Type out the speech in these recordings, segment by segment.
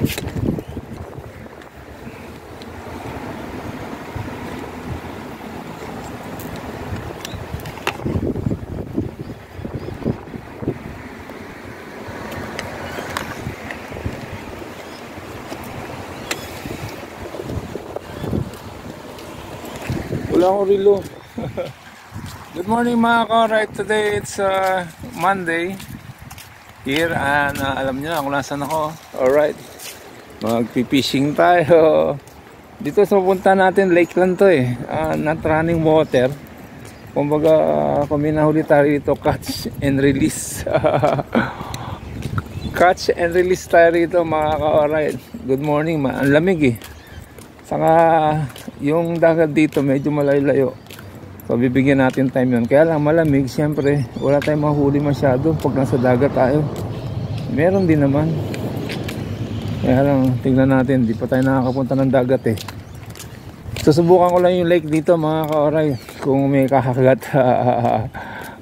Wala akong relo. Good morning mga ka-ride. Today it's Monday here and alam niyo na kung nasan ako. Alright, magpipishing tayo. Dito sa pupunta natin, lake lang to eh, not running water. Kumbaga kung may nahuli tayo dito, catch and release. Catch and release tayo dito mga ka-ride. Good morning, ang lamig eh. Saka yung dagat dito medyo malayo-layo. So bibigyan natin time yun. Kaya lang malamig, siyempre wala tayong mahuli masyado pag nasa dagat tayo. Meron din naman. Kaya lang tingnan natin, di pa tayo nakakapunta ng dagat eh. Susubukan ko lang yung lake dito mga ka-oray. Kung may kakagat.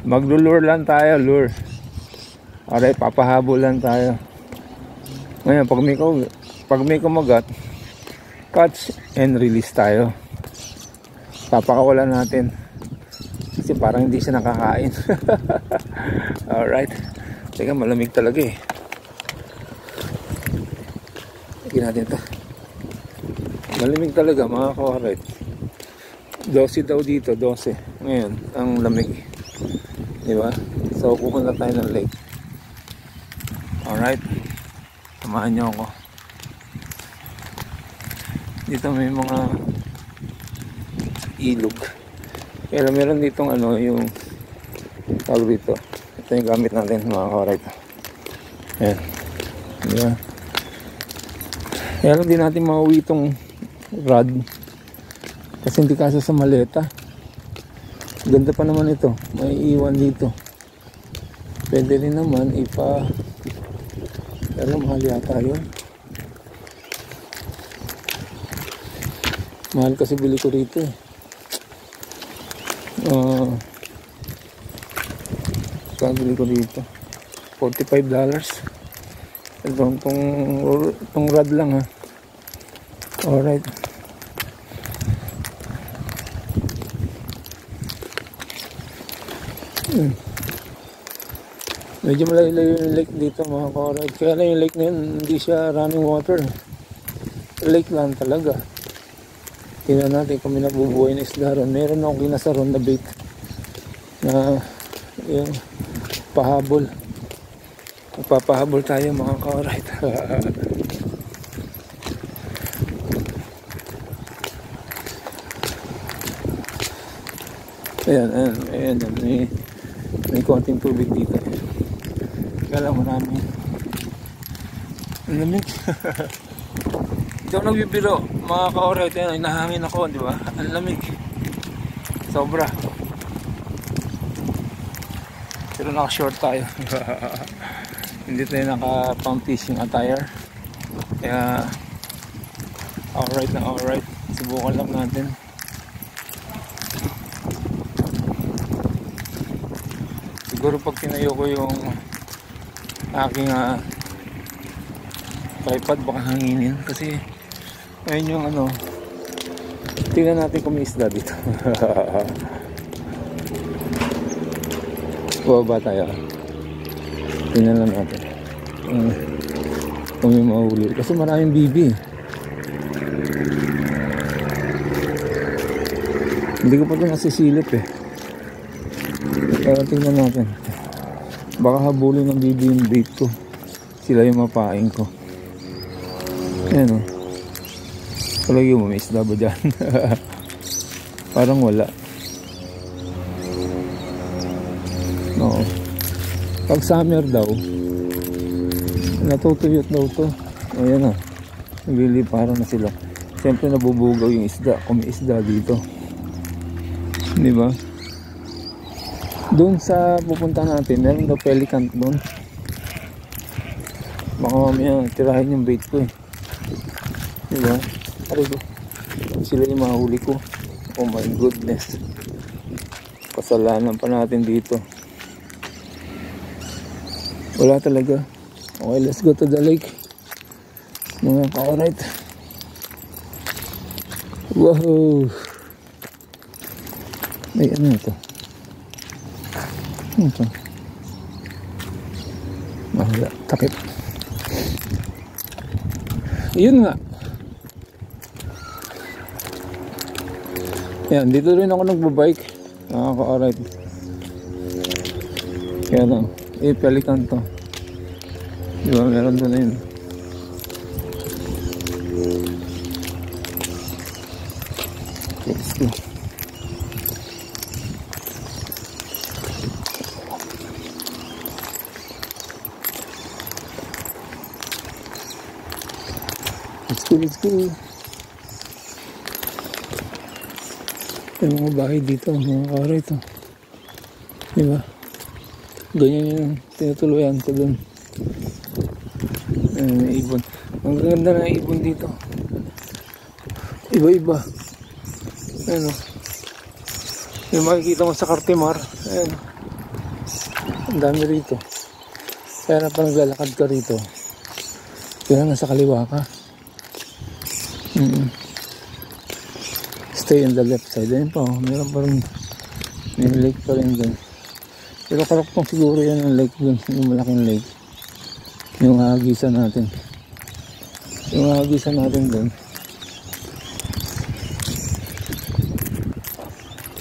Maglulure lang tayo, lure. Alright, papahabol lang tayo. Ngayon pag may kumagat, catch and release tayo. Papakawalan natin kasi parang hindi siya nakakain. Alright, teka, malamig talaga eh. Lagyan natin ito. Malamig talaga mga ka-ride. 12 daw dito, 12 ngayon ang lamig, diba? So pupunta tayo ng lake. Alright, samahan nyo ako. Dito may mga ilog. Pero meron ditong yung tawag dito. Ito yung gamit natin mga ka-ride. Ayan. Diba? Kaya lang din natin mauwi itong rod. Kasi hindi kasya sa maleta. Ganda pa naman ito. May iwan dito. Pwede rin naman pero mahal yata yun. Mahal kasi bili ko rito eh. Bili ko dito $45. Itong rod lang ha. Alright. Medyo malayo yung lake dito mga ka-ride. Kaya lang yung lake na yun, hindi siya running water. Lake lang talaga. Tingnan natin kung may nabubuhay na isda ron. Meron akong kinasaron na bait na yung pahabol. Magpapahabol tayo mga ka-ride. Ayan, may konting tubig dito. Kaya lang marami. Ang lamig. Hindi ako nagbibiro mga ka-ride. Ayan, nahangin ako, di ba? Ang lamig. Sobra. Pero naka-short tayo. Hindi tayo naka-pump fishing attire. Kaya alright na alright. Subukan lang natin. Siguro pag tinayo ko yung aking tripod, baka hanginin. Kasi ayun yung tingnan natin kung may isda dito. Baba tayo. Tingnan lang natin kung may mahuli. Kasi maraming bibi. Hindi ko pa ito nasisilip eh. Pero tingnan natin. Baka habulin ng bibi yung bait ko. Sila yung mapain ko. Ayan o. Palagi mo, may isda ba dyan? Parang wala. Oo. Pag summer daw, natutuyot daw to. Ayan o. Nagliliparan na sila. Siyempre nabubugaw yung isda. Kung may isda dito. Diba? Doon sa pupunta natin, meron daw pelican doon. Baka mamaya tirahin yung bait ko eh. Diba? Arigo. Sila yung mahuli ko. Oh my goodness. Kasalanan pa natin dito. Wala talaga. Okay, let's go to the lake. Mga ka-alright. Wow! Ay, ano ito? Ano ito? Wala, takip. Yun nga. Yan, dito rin ako nagbabike. Nakaka-alright. Kaya lang, pelikan to. Diba, meron doon na yun. Let's go. Let's go. Yung mga bahay dito, mga kara ito. Diba? Ganyan yung tinutuluyan ko dun. May ibon. Ang ganda na ibon dito. Iba-iba. Ayan o. Yung makikita mo sa Cartimar. Ayan o. Ang dami rito. Kaya na pa naglalakad ka rito. Kaya nasa kaliwa ka. Stay on the left side. Ayun pa, meron pa rin, may lake pa rin dun. Pero karapang siguro yan ang lake dun, yung malaking lake. Yung hagisan natin. Yung hagisan natin dun.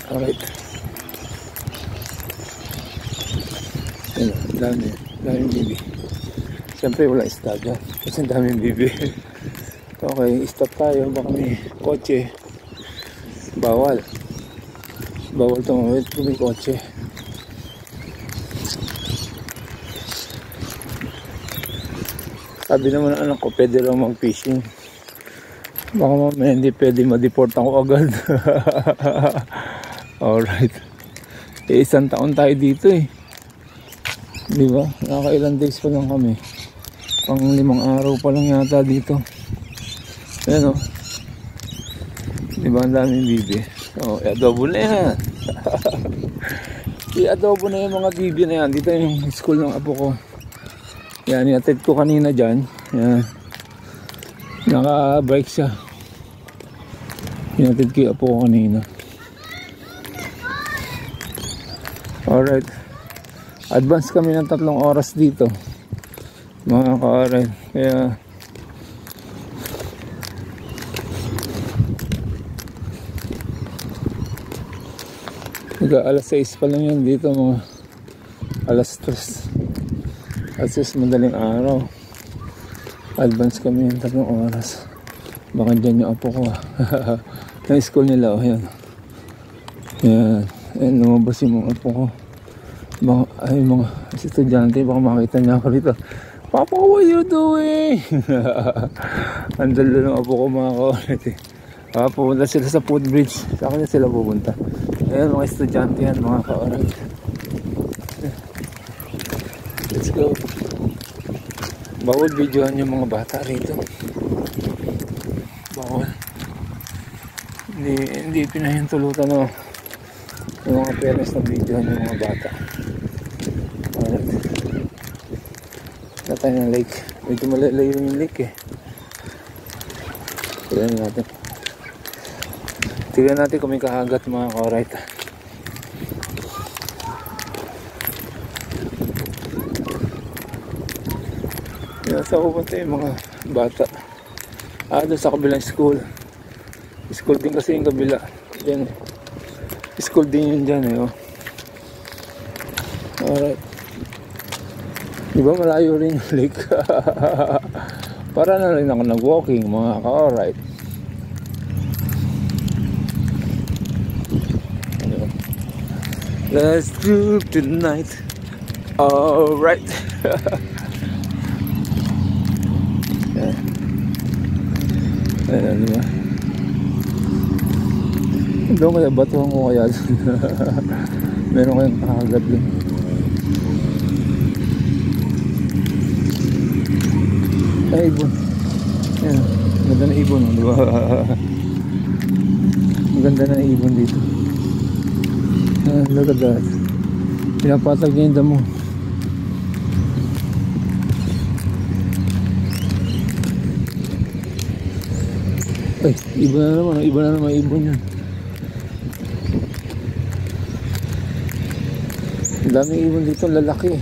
Alright. Ayun, daming bibi. Siyempre wala isda dyan, kasi daming bibi. Okay, stop tayo. Baka may kotse. Bawal tumawid kung may kotse. Sabi naman ng anak ko, pwede lang mag-fishing. Baka mamaya hindi pwede ma-deport ako agad. Alright. Isang taon tayo dito eh. Diba? Nakailang days pa lang kami. Pang 5 araw pa lang yata dito. Ayan o. Diba ang daming bibi? O, i-adobo na yan. I-adobo na yung mga bibi na yan. Dito yung school ng apo ko. Yan, iatid ko kanina dyan. Yan. Naka-bike siya. Iatid ko yung apo ko kanina. Alright. Advance kami ng 3 oras dito. Mga ka-alright. Kaya alas 6 pa lang yan dito, mga alas 3. Alas 6 madaling araw. Advance kami ng 3 oras. Baka dyan yung apo ko. Yung school nila, oh, yan. Yan. Ayan, lumabas yung mga apo ko. Ay, mga estudyante, baka makita niya ako rito. Papa, what are you doing? Andalo ng apo ko, mga kaulit eh. Pupunta sila sa footbridge. Sa kanya sila pupunta. Ayan, mga estudyante yan, mga kaulit. Let's go. Bawal videohan yung mga bata rito. Bawal. Hindi pinahintulutan no, yung mga parents na videohan yung mga bata. Alright. Na tayo ng lake. Medyo malalayo yung lake eh. Tignan natin. Tignan natin kung may kahagat, mga ka-alright. Nasa pupunta yung mga bata. Doon sa kabilang school. School din kasi yung kabila. Diyan. School din yun dyan eh. Oh. Alright. Diba malayo rin yung lake? Para na rin ako nag-walking, mga ka-alright. Let's do tonight. Alright. Ayan, diba? Doon kaya batuhan ko kaya. Meron kayong kahagat din. Ay, ibon. Ayan, maganda na ibon, diba? Maganda na ibon dito. Look at that. Pinapatag niya yung damo. Ay, iba na naman ibon yan. Ang daming ibon dito, lalaki.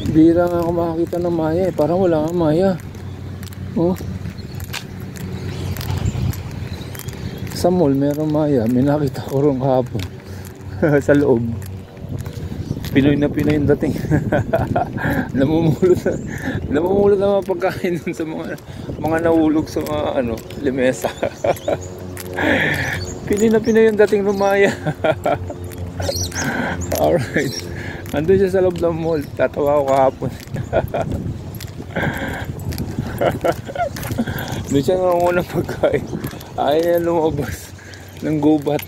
Bira nga ako makakita ng maya eh. Parang wala nga maya. Oh. Sa mall meron maya. May nakita ko rin kahapon. Sa loob. Pinoy na Pinoy yung dating. namumulot na mga pagkain dun sa mga nahulog sa mga limesa. Pinoy na Pinoy yung dating lumaya. Alright, andun siya sa loob ng mall. Tatawa ko kahapon. Doon siya nangungunang pagkain. Ayaw niya lumabas ng gubat.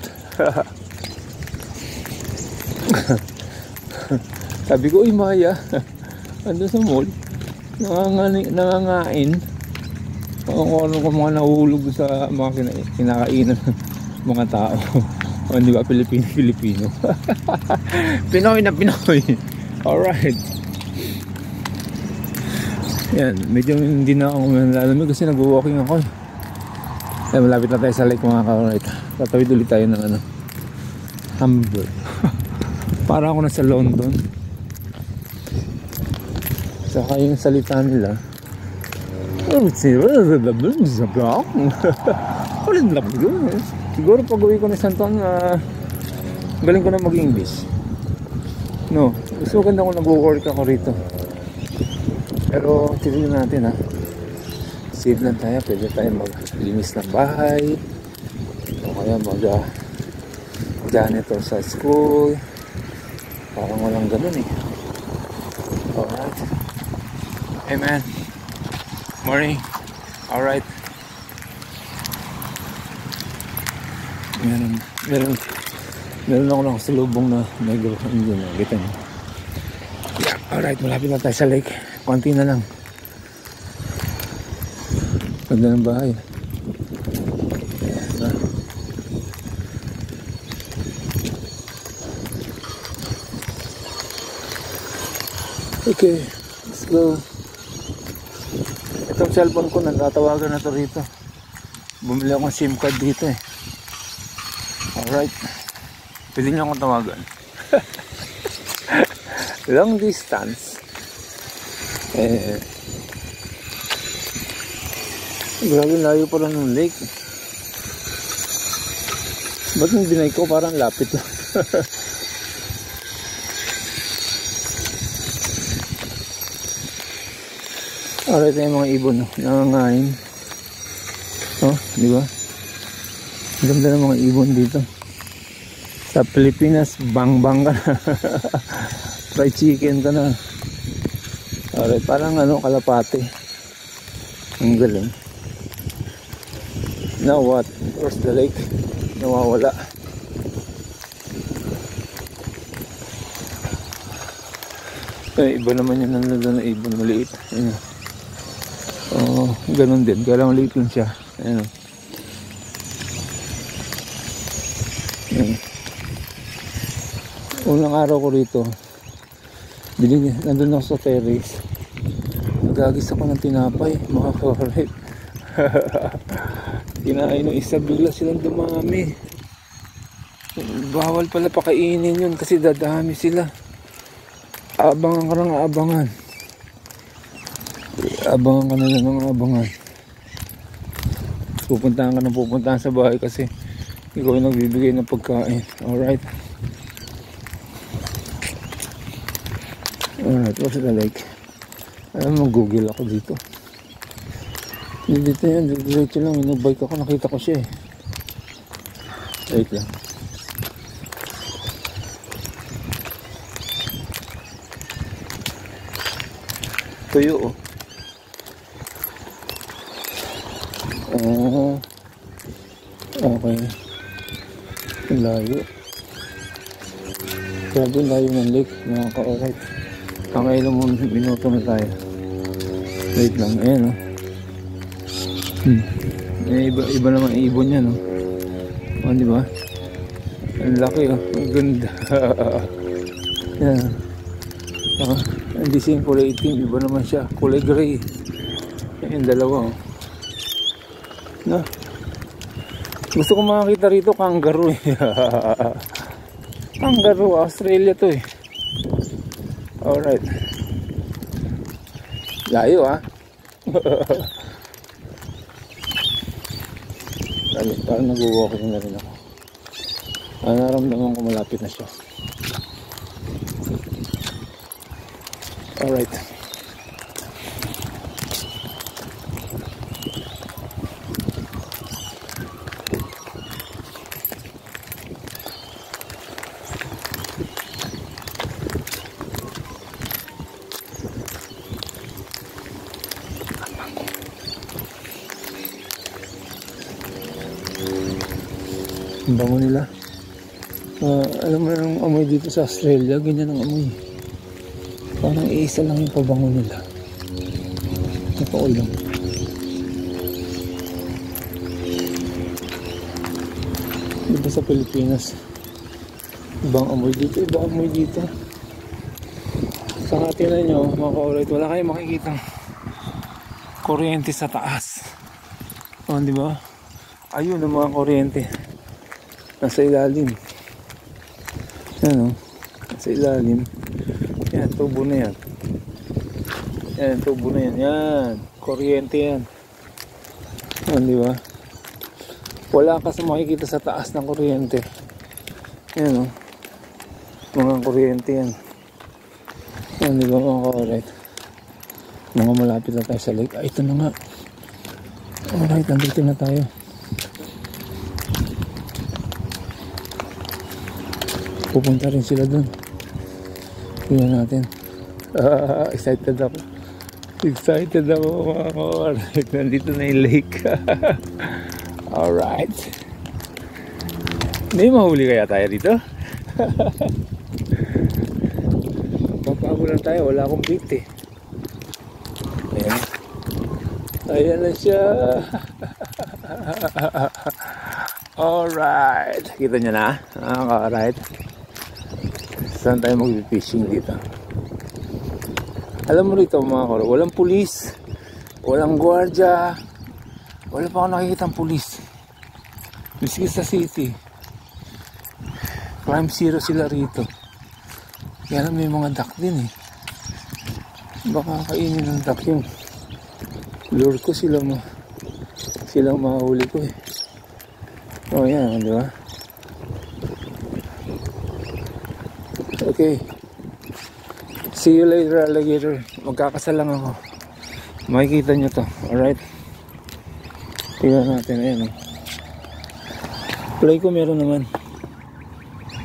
Sabi ko, uy maya, andun sa mall, nangangain. Ano ko mga nahulog sa mga kinakainan ng mga tao. O, di ba, Pilipino. Pinoy na Pinoy. Alright. Yan, medyo hindi na ako malalamig kasi nag-walking ako. Ay, malapit na tayo sa lake mga ka-alright. Tatawid ulit tayo ng Hamburg. Para ako nasa London. Saka yung salita nila. Siguro pag uwi ko ni Santon, galing ko na mag-English. No, gusto ganda ko nag-work ako rito. Pero tignan natin ha. Save lang tayo, pwede tayo maglinis ng bahay. O kaya janitor sa school. Parang walang ganun eh. Alright. Hey man. Morning. Alright. Meron ako lang sa lubong na medyo yun. Kita nyo. Yeah. Alright. Malapit na tayo sa lake. Konti na lang. Ganda ng bahay. Ayan. Okay. Let's go. Itong cellphone ko, nagtatawagan na to rito. Bumili akong SIM card dito eh. Alright. Pwede nyo akong tawagan. Long distance. Grabe layo pa lang ng lake. Ba't yung binay ko parang lapit lang. Alright, yung mga ibon nangangain. Oh, di ba? Ganda ng mga ibon dito. Sa Pilipinas, bang-bang ka na. Fried chicken ka na. Alright, parang kalapate. Ang galing. Now what? Where's the lake? Nawawala. Iba naman yung nandun na ibon maliit. Ayan. Oh, ganun din. Kaya lang maliit lang siya. Ayan. Ayan. Unang araw ko rito, nandun ako sa terrace. Nagagis ako ng tinapay, mga correct. Kinain ng isa, bigla silang dumami. Bawal pala pakainin yun kasi dadami sila. Abangan ka ng abangan. Abangan ka na lang ng abangan. Pupuntahan ka ng pupuntahan sa bahay kasi ikaw yung nagbibigay ng pagkain. Alright. Alright, what's the lake? Alam mo, Google ako dito. Dito yan, diretso lang. Minubike ako, nakita ko siya eh. Wait lang. Tuyo oh. Oh. Okay. Ang layo. Grabe ang layo ng lake, mga ka-alright. Pakailan mo minuto na tayo. Wait lang, ayan oh. Iba naman ibon yan oh. Oh, di ba? Ang laki oh. Ang ganda. Yan. Hindi siyang kulay itim, iba naman siya. Kulay gray. Ayan, dalawa oh. No? Gusto ko makakita rito kangaroo eh. Kangaroo, Australia to eh. Alright. Layo ah. Parang nag-walking na rin ako. Naramdaman ko malapit na siya. Alright. Ang bango nila. Alam mo yung amoy dito sa Australia, ganyan ang amoy. Parang isa lang yung pabango nila. Napaulang. Diba sa Pilipinas, ibang amoy dito, ibang amoy dito. Saka tinan nyo mga ka-alright, wala kayong makikita kuryente sa taas. Di ba? Ayun ang mga kuryente. Nasa ilalim. Yan nasa ilalim. Yan, tubo na yan. Yan, tubo na yan. Yan, kuryente yan. Yan, di ba? Wala kasi makikita sa taas ng kuryente. Yan, mga kuryente yan. Yan, di ba mga ka-alright? Mga malapit na tayo sa lake. Ito na nga. Alright, nandito na tayo. Pupunta rin sila dun. Tingnan natin. Excited ako. Excited ako mga ka-alright. Nandito na yung lake. Alright. May mahuli kaya tayo dito? Papagulan tayo. Wala akong bait eh. Ayan. Ayan na siya. Alright. Kita nyo na. Alright. Saan tayo mag-fishing dito? Alam mo rito mga karo, walang pulis, walang gwardiya, wala pa ako nakikita ang pulis. Miski sa city, crime zero sila rito. Kaya may mga duck din eh. Baka kainin ng duck yung lure ko, silang mahuli ko eh. Oh yan, di ba? Okay. See you later, alligator. Magkakasal lang ako. Makikita nyo to. Alright. Tingnan natin. Ayan. Play ko meron naman.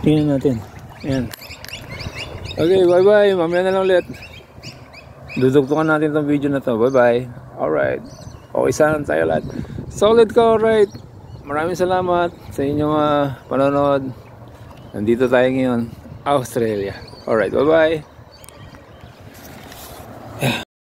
Tingnan natin. Ayan. Okay, bye-bye. Mamaya na lang ulit. Dudugtungan natin tong video na to. Bye-bye. Alright. Okay, saan tayo lahat. Solid ka, alright. Maraming salamat sa inyong panonood. Nandito tayo ngayon. Australia. Alright, bye-bye.